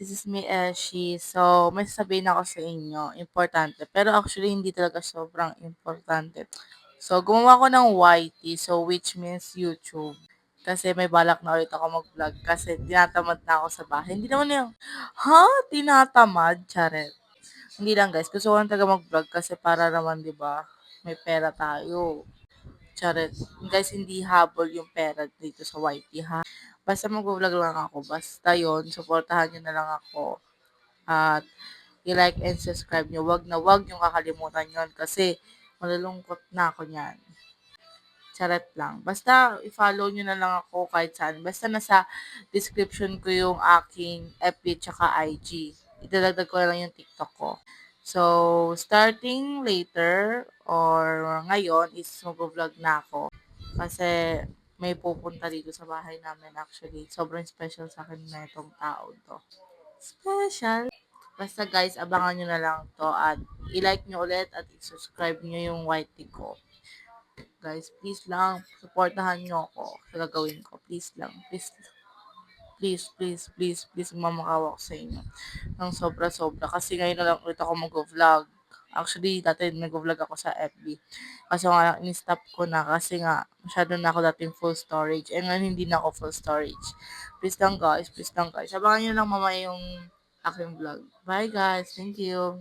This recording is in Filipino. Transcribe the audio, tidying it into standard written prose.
This is me, Eshi. So, may sasabihin ako sa inyo, importante. Pero actually, hindi talaga sobrang importante. So, gumawa ko ng YT, so which means YouTube. Kasi may balak na ulit ako mag-vlog kasi tinatamad na ako sa bahay. Hindi naman yung, ha? Tinatamad? Charet. Hindi lang guys, gusto ko lang talaga mag-vlog kasi para naman, di ba, may pera tayo. Charet. Guys, hindi habol yung pera dito sa YT ha. Basta mag-vlog lang ako. Basta yon supportahan nyo na lang ako. At i-like and subscribe nyo. Wag na wag yung kakalimutan yon kasi malulungkot na ako niyan. Charet lang. Basta i-follow nyo na lang ako kahit saan. Basta nasa description ko yung aking FB tsaka IG. Idadagdag ko na lang yung TikTok ko. So, starting later or ngayon is mag-vlog na ako. Kasi may pupunta dito sa bahay namin actually. Sobrang special sa akin na itong tao to. Special. Basta guys, abangan nyo na lang to at i-like nyo ulit at i-subscribe nyo yung YT ko. Guys, please lang, supportahan nyo ako sa gagawin ko. Please lang. Please, please, please, please, please, mamakawa ko sa inyo. Ng sobra-sobra. Kasi ngayon na lang ulit ako mag-vlog. Actually, dati nag-vlog ako sa FB. Kasi nga, in-stop ko na kasi nga, masyado na ako dating full storage. And ngayon, hindi na ako full storage. Please lang guys, please lang guys. Abangan nyo lang mamaya yung aking vlog. Bye guys, thank you.